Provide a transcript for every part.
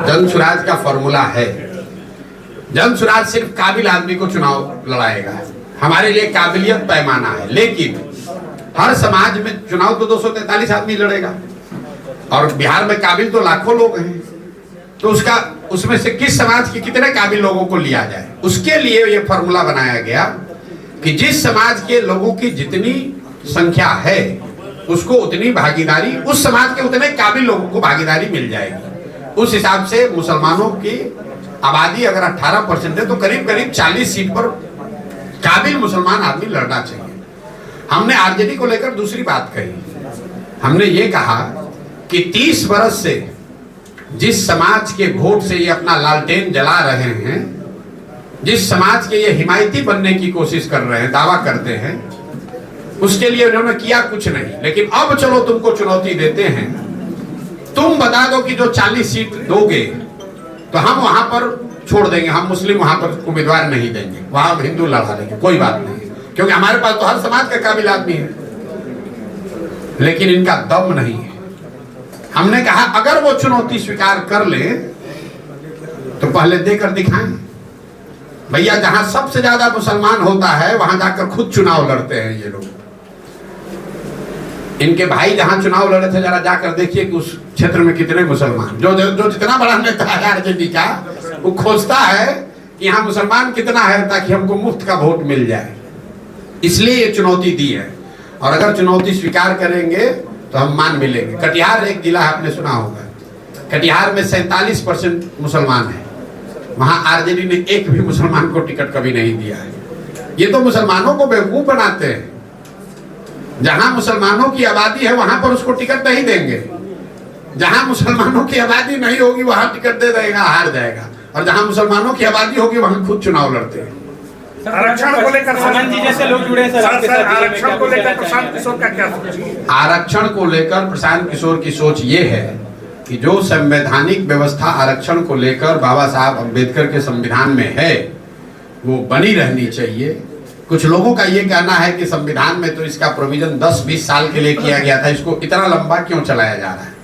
जन सुराज का फॉर्मूला है। जन सुराज सिर्फ काबिल आदमी को चुनाव लड़ाएगा। हमारे लिए काबिलियत पैमाना है, लेकिन हर समाज में चुनाव तो 243 आदमी लड़ेगा और बिहार में काबिल तो लाखों लोग हैं। तो उसमें से किस समाज के कितने काबिल लोगों को लिया जाए, उसके लिए ये फॉर्मूला बनाया गया कि जिस समाज के लोगों की जितनी संख्या है उसको उतनी भागीदारी, उस समाज के उतने काबिल लोगों को भागीदारी मिल जाएगी। उस हिसाब से मुसलमानों की आबादी अगर 18% है तो करीब करीब 40 सीट पर काबिल मुसलमान आदमी लड़ना चाहिए। हमने आरजेडी को लेकर दूसरी बात कही। हमने ये कहा कि 30 बरस से जिस समाज के वोट से ये अपना लालटेन जला रहे हैं, जिस समाज के ये हिमायती बनने की कोशिश कर रहे हैं, दावा करते हैं, उसके लिए उन्होंने किया कुछ नहीं। लेकिन अब चलो तुमको चुनौती देते हैं, तुम बता दो कि जो 40 सीट दोगे तो हम वहां पर छोड़ देंगे, हम मुस्लिम वहां पर उम्मीदवार नहीं देंगे, वहां हिंदू लड़ा देंगे, कोई बात नहीं, क्योंकि हमारे पास तो हर समाज का काबिल आदमी है। लेकिन इनका दम नहीं है। हमने कहा अगर वो चुनौती स्वीकार कर ले तो पहले देकर दिखाएं। भैया जहां सबसे ज्यादा मुसलमान होता है वहां जाकर खुद चुनाव लड़ते हैं ये लोग। इनके भाई जहां चुनाव लड़े थे, जरा जाकर देखिए कि उस क्षेत्र में कितने मुसलमान, जो जितना बड़ा नेता है आरजेडी का, वो खोजता है कि यहाँ मुसलमान कितना है ताकि हमको मुफ्त का वोट मिल जाए। इसलिए ये चुनौती दी है और अगर चुनौती स्वीकार करेंगे तो हम मान मिलेंगे। कटिहार एक जिला है, आपने सुना होगा, कटिहार में 47% मुसलमान है। वहां आरजेडी ने एक भी मुसलमान को टिकट कभी नहीं दिया है। ये तो मुसलमानों को बेवकूफ बनाते हैं। जहां मुसलमानों की आबादी है वहां पर उसको टिकट नहीं देंगे, जहां मुसलमानों की आबादी नहीं होगी वहां टिकट दे देगा, हार जाएगा, और जहां मुसलमानों की आबादी होगी वहां खुद चुनाव लड़ते हैं। आरक्षण को लेकर जैसे लोग जुड़े हैं आरक्षण को लेकर प्रशांत किशोर का क्या सोच है? आरक्षण को लेकर प्रशांत किशोर की सोच ये है कि जो संवैधानिक व्यवस्था आरक्षण को लेकर बाबा साहब अम्बेडकर के संविधान में है वो बनी रहनी चाहिए। कुछ लोगों का ये कहना है कि संविधान में तो इसका प्रोविजन 10-20 साल के लिए किया गया था, इसको इतना लंबा क्यों चलाया जा रहा है?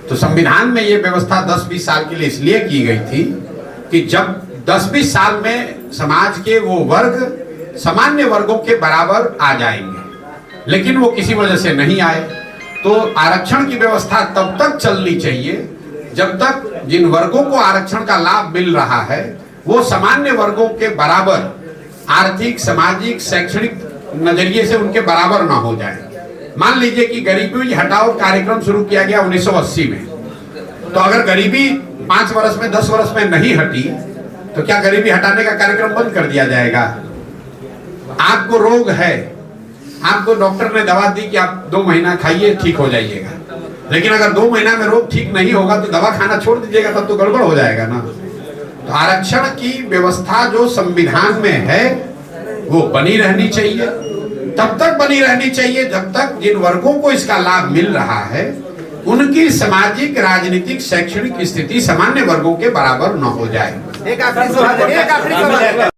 तो संविधान में ये व्यवस्था 10-20 साल के लिए इसलिए की गई थी कि जब 10-20 साल में समाज के वो वर्ग सामान्य वर्गों के बराबर आ जाएंगे, लेकिन वो किसी वजह से नहीं आए। तो आरक्षण की व्यवस्था तब तक चलनी चाहिए जब तक जिन वर्गों को आरक्षण का लाभ मिल रहा है वो सामान्य वर्गों के बराबर आर्थिक, सामाजिक, शैक्षणिक नजरिए से उनके बराबर ना हो जाए। मान लीजिए कि गरीबी हटाओ कार्यक्रम शुरू किया गया 1980 में, तो अगर गरीबी 5 वर्ष में 10 वर्ष में नहीं हटी तो क्या गरीबी हटाने का कार्यक्रम बंद कर दिया जाएगा? आपको रोग है, आपको डॉक्टर ने दवा दी कि आप 2 महीना खाइए, ठीक हो जाइएगा, लेकिन अगर 2 महीना में रोग ठीक नहीं होगा तो दवा खाना छोड़ दीजिएगा, तब तो गड़बड़ हो जाएगा ना। तो आरक्षण की व्यवस्था जो संविधान में है वो बनी रहनी चाहिए, तब तक बनी रहनी चाहिए जब तक जिन वर्गों को इसका लाभ मिल रहा है उनकी सामाजिक, राजनीतिक, शैक्षणिक स्थिति सामान्य वर्गों के बराबर न हो जाए। एक आखिरी सवाल